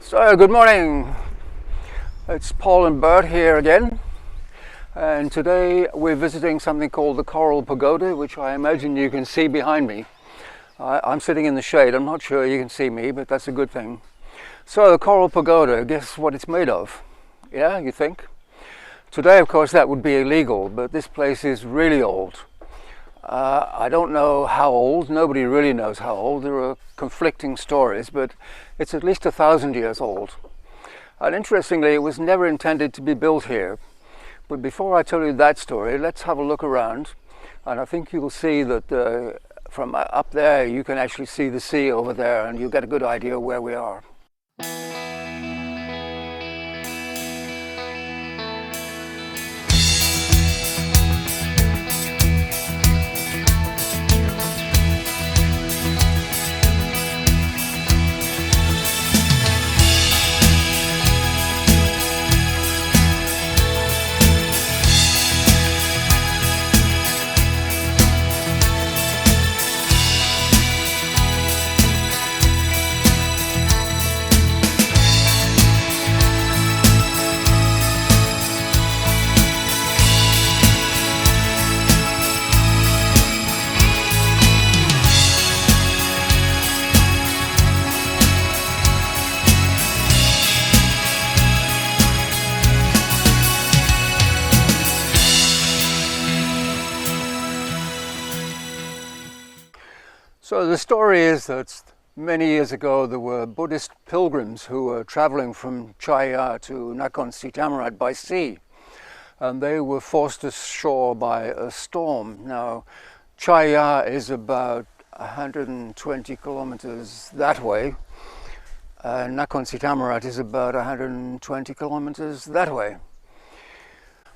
So, good morning. It's Paul and Bert here again, and today we're visiting something called the Coral Pagoda, which I imagine you can see behind me. I'm sitting in the shade. I'm not sure you can see me, but that's a good thing. So, the Coral Pagoda, guess what it's made of? Yeah, you think? Today, of course, that would be illegal, but this place is really old. I don't know how old. Nobody really knows how old. There are conflicting stories, but it's at least 1,000 years old. And interestingly, it was never intended to be built here. But before I tell you that story, let's have a look around. And I think you'll see that from up there, you can actually see the sea over there, and you'll get a good idea where we are. So the story is that many years ago there were Buddhist pilgrims who were traveling from Chaya to Nakhon Si Thammarat by sea, and they were forced ashore by a storm. Now, Chaya is about 120 kilometers that way, and Nakhon Si Thammarat is about 120 kilometers that way.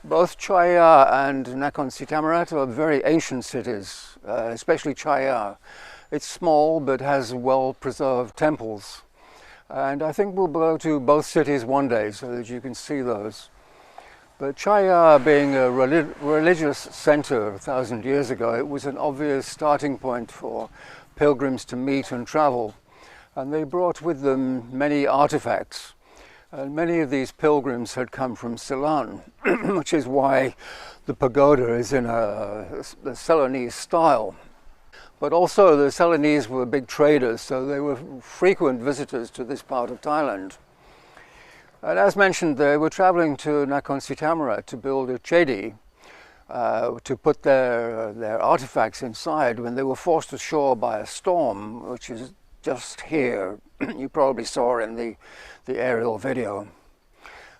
Both Chaya and Nakhon Si Thammarat are very ancient cities, especially Chaya. It's small but has well-preserved temples, and I think we'll go to both cities one day so that you can see those. But Chaya, being a religious center 1,000 years ago, it was an obvious starting point for pilgrims to meet and travel, and they brought with them many artifacts. And many of these pilgrims had come from Ceylon, which is why the pagoda is in the Ceylonese style. But also the Ceylonese were big traders, so they were frequent visitors to this part of Thailand. And as mentioned, they were traveling to Nakhon Si Thammarat to build a chedi, to put their artifacts inside when they were forced ashore by a storm, which is just here. You probably saw in the aerial video.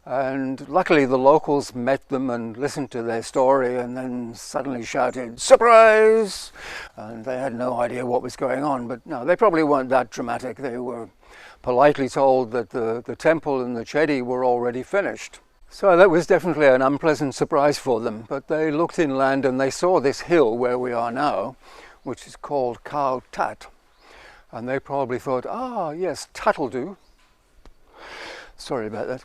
And luckily the locals met them and listened to their story and then suddenly shouted, "Surprise!" And they had no idea what was going on, but no, they probably weren't that dramatic. They were politely told that the temple and the chedi were already finished. So that was definitely an unpleasant surprise for them, but they looked inland and they saw this hill where we are now, which is called Khao Tat. And they probably thought, yes, Tat'll do. Sorry about that.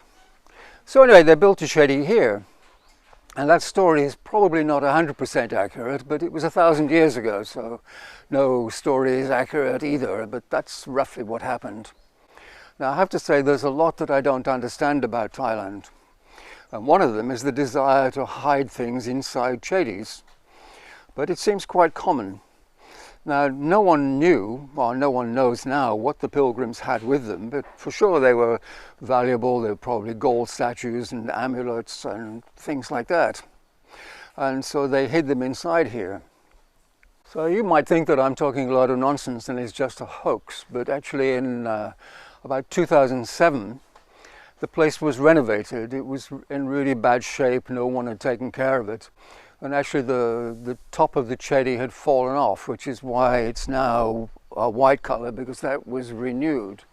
So anyway, they built a chedi here. And that story is probably not 100% accurate, but it was 1,000 years ago, so no story is accurate either, but that's roughly what happened. Now I have to say there's a lot that I don't understand about Thailand. And one of them is the desire to hide things inside chedis. But it seems quite common. Now, no one knew, or no one knows now, what the pilgrims had with them, but for sure they were valuable. They were probably gold statues and amulets and things like that. And so they hid them inside here. So you might think that I'm talking a lot of nonsense and it's just a hoax, but actually in about 2007, the place was renovated. It was in really bad shape. No one had taken care of it. And actually the top of the chedi had fallen off, which is why it's now a white color, because that was renewed.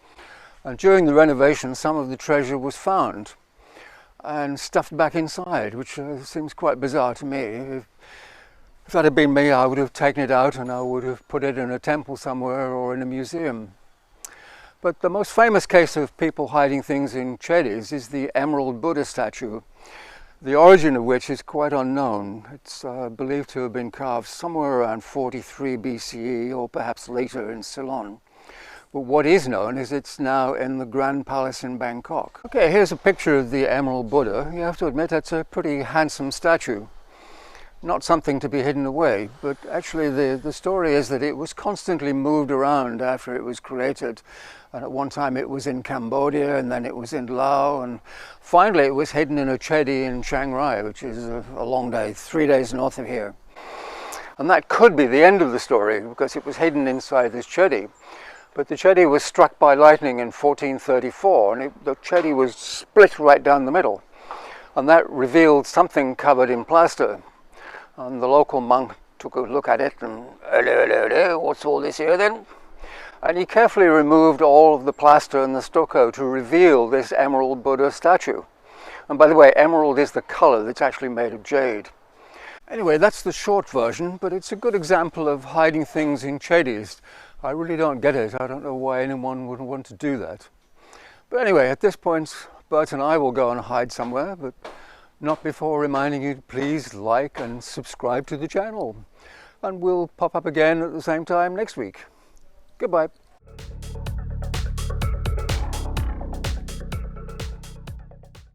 And during the renovation, some of the treasure was found and stuffed back inside, which seems quite bizarre to me. If that had been me, I would have taken it out and I would have put it in a temple somewhere or in a museum. But the most famous case of people hiding things in chedis is the Emerald Buddha statue, the origin of which is quite unknown. It's believed to have been carved somewhere around 43 BCE or perhaps later in Ceylon, But what is known is it's now in the Grand Palace in Bangkok. Okay, here's a picture of the Emerald Buddha. You have to admit that's a pretty handsome statue. Not something to be hidden away, but actually the story is that it was constantly moved around after it was created. And at one time it was in Cambodia, and then it was in Laos, and finally it was hidden in a chedi in Chiang Rai, which is a long day, 3 days north of here. And that could be the end of the story, because it was hidden inside this chedi. But the chedi was struck by lightning in 1434, and the chedi was split right down the middle. And that revealed something covered in plaster. And the local monk took a look at it and, hello, what's all this here then? And he carefully removed all of the plaster and the stucco to reveal this Emerald Buddha statue. And by the way, emerald is the color that's actually made of jade. Anyway, that's the short version, but it's a good example of hiding things in chedis. I really don't get it. I don't know why anyone would want to do that. But anyway, at this point, Bert and I will go and hide somewhere, but not before reminding you to please like and subscribe to the channel. And we'll pop up again at the same time next week. Goodbye.